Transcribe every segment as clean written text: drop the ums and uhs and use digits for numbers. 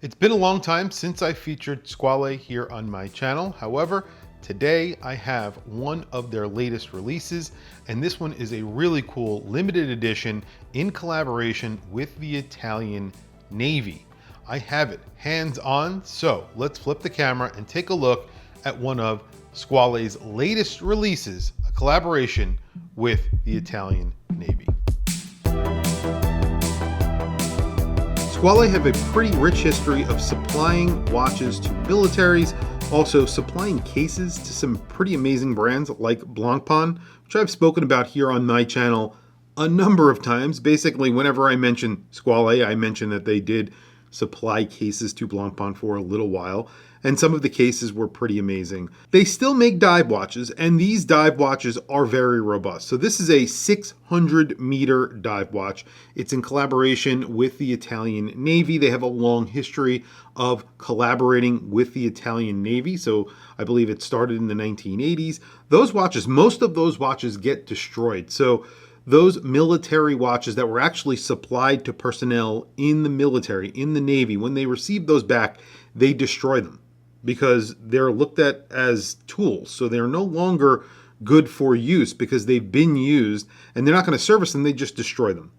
It's been a long time since I featured Squale here on my channel. However, today I have one of their latest releases, and this one is a really cool limited edition in collaboration with the Italian Navy. I have it hands-on, so let's flip the camera and take a look at one of Squale's latest releases, a collaboration with the Italian Navy. Squale have a pretty rich history of supplying watches to militaries, also supplying cases to some pretty amazing brands like Blancpain, which I've spoken about here on my channel a number of times. Basically, whenever I mention Squale, I mention that they did supply cases to Blancpain for a little while, and some of the cases were pretty amazing. They still make dive watches, and these dive watches are very robust. So this is a 600-meter dive watch. It's in collaboration with the Italian Navy. They have a long history of collaborating with the Italian Navy, so I believe it started in the 1980s. Those watches, most of those watches get destroyed. So those military watches that were actually supplied to personnel in the military, in the Navy, when they received those back, they destroy them because they're looked at as tools. So they're no longer good for use because they've been used, and they're not going to service them, they just destroy them.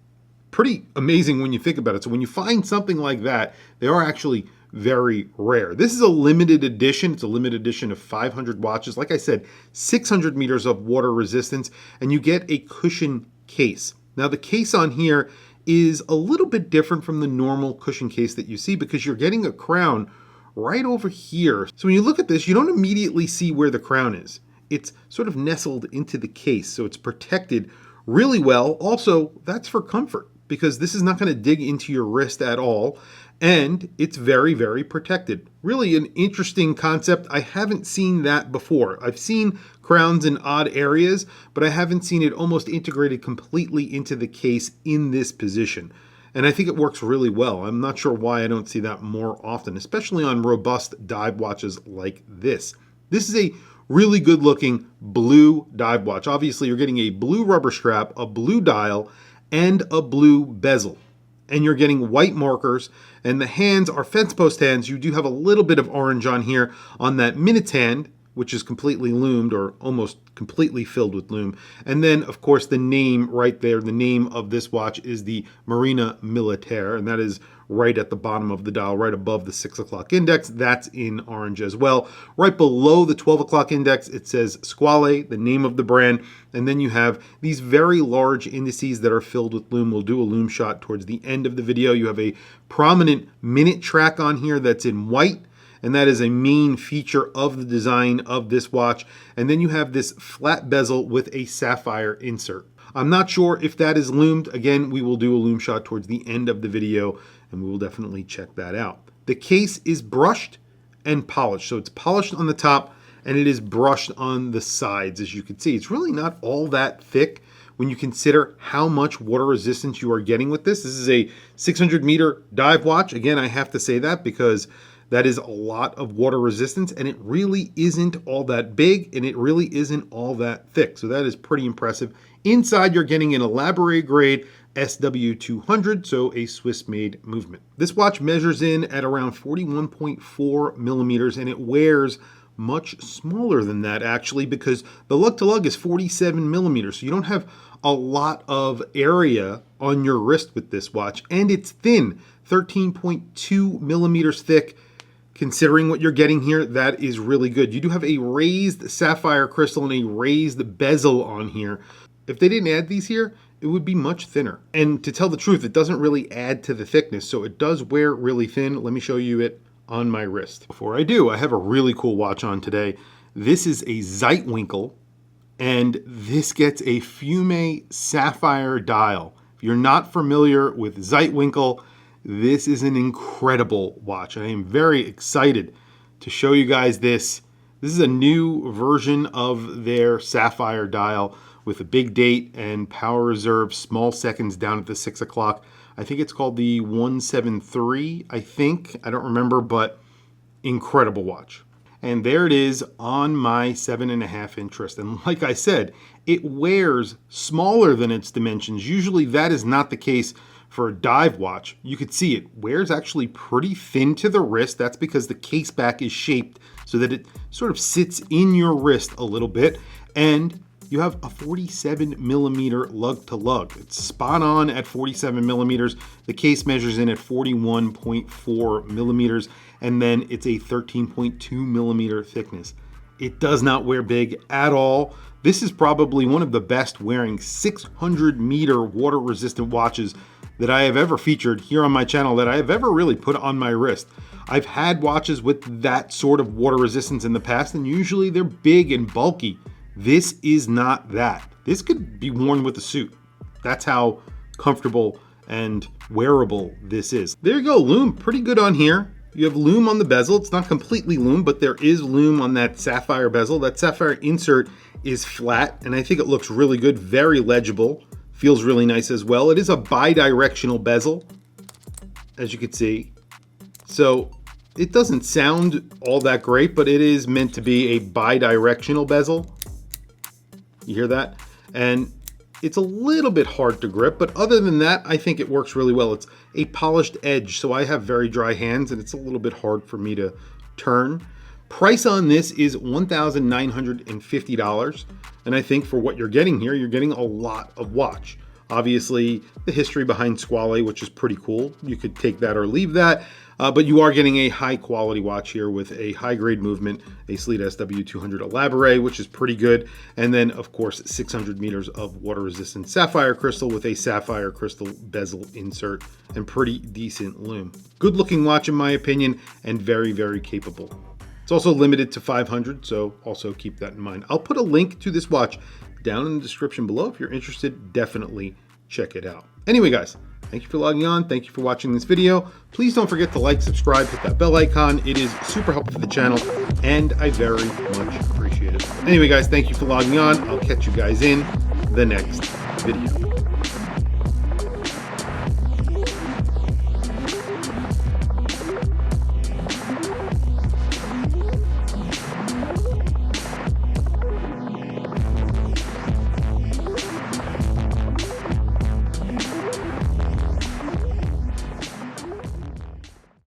Pretty amazing when you think about it. So when you find something like that, they are actually very rare. This is a limited edition. It's a limited edition of 500 watches. Like I said, 600 meters of water resistance, and you get a cushion case. Now the case on here is a little bit different from the normal cushion case that you see because you're getting a crown right over here. So when you look at this, you don't immediately see where the crown is. It's sort of nestled into the case, so it's protected really well. Also, that's for comfort because this is not going to dig into your wrist at all, and it's very, very protected. Really an interesting concept. I haven't seen that before. I've seen crowns in odd areas, but I haven't seen it almost integrated completely into the case in this position. And I think it works really well. I'm not sure why I don't see that more often, especially on robust dive watches like this. This is a really good looking blue dive watch. Obviously, you're getting a blue rubber strap, a blue dial, and a blue bezel. And you're getting white markers, and the hands are fence post hands. You do have a little bit of orange on here on that minute hand, which is completely loomed or almost completely filled with loom. And then, of course, the name right there, the name of this watch is the Marina Militare, and that is right at the bottom of the dial, right above the 6 o'clock index. That's in orange as well. Right below the 12 o'clock index, it says Squale, the name of the brand. And then you have these very large indices that are filled with loom. We'll do a loom shot towards the end of the video. You have a prominent minute track on here that's in white, and that is a main feature of the design of this watch. And then you have this flat bezel with a sapphire insert. I'm not sure if that is loomed. Again, we will do a loom shot towards the end of the video, and we will definitely check that out. The case is brushed and polished. So it's polished on the top, and it is brushed on the sides, as you can see. It's really not all that thick when you consider how much water resistance you are getting with this. This is a 600-meter dive watch. Again, I have to say that because that is a lot of water resistance, and it really isn't all that big, and it really isn't all that thick. So that is pretty impressive. Inside, you're getting an elaborate grade SW200, so a Swiss-made movement. This watch measures in at around 41.4 millimeters, and it wears much smaller than that actually because the lug-to-lug is 47 millimeters. So you don't have a lot of area on your wrist with this watch, and it's thin, 13.2 millimeters thick. Considering what you're getting here, that is really good. You do have a raised sapphire crystal and a raised bezel on here. If they didn't add these here, it would be much thinner. And to tell the truth, it doesn't really add to the thickness, so it does wear really thin. Let me show you it on my wrist. Before I do, I have a really cool watch on today. This is a Zeitwinkel, and this gets a Fume sapphire dial. If you're not familiar with Zeitwinkel, this is an incredible watch. I am very excited to show you guys this. This is a new version of their sapphire dial with a big date and power reserve, small seconds down at the 6 o'clock. I think it's called the 173, I think. I don't remember, but incredible watch. And there it is on my 7.5-inch wrist. And like I said, it wears smaller than its dimensions. Usually that is not the case for a dive watch, you could see it wears actually pretty thin to the wrist. That's because the case back is shaped so that it sort of sits in your wrist a little bit. And you have a 47 millimeter lug to lug. It's spot on at 47 millimeters. The case measures in at 41.4 millimeters, and then it's a 13.2 millimeter thickness. It does not wear big at all. This is probably one of the best wearing 600 meter water resistant watches that I have ever featured here on my channel, that I have ever really put on my wrist. I've had watches with that sort of water resistance in the past, and usually they're big and bulky. This is not that. This could be worn with a suit. That's how comfortable and wearable this is. There you go, lume, pretty good on here. You have lume on the bezel. It's not completely lume, but there is lume on that sapphire bezel. That sapphire insert is flat, and I think it looks really good, very legible. Feels really nice as well. It is a bi-directional bezel, as you can see. So it doesn't sound all that great, but it is meant to be a bi-directional bezel. You hear that? And it's a little bit hard to grip, but other than that, I think it works really well. It's a polished edge, so I have very dry hands and it's a little bit hard for me to turn. Price on this is $1,950. And I think for what you're getting here, you're getting a lot of watch. Obviously, the history behind Squale, which is pretty cool. You could take that or leave that. But you are getting a high quality watch here with a high grade movement, a Sleet SW200 Elaboré, which is pretty good. And then of course, 600 meters of water resistant sapphire crystal with a sapphire crystal bezel insert and pretty decent lume. Good looking watch in my opinion, and very, very capable. It's also limited to 500, so also keep that in mind. I'll put a link to this watch down in the description below. If you're interested, definitely check it out. Anyway, guys, thank you for logging on. Thank you for watching this video. Please don't forget to like, subscribe, hit that bell icon. It is super helpful for the channel, and I very much appreciate it. Anyway, guys, thank you for logging on. I'll catch you guys in the next video.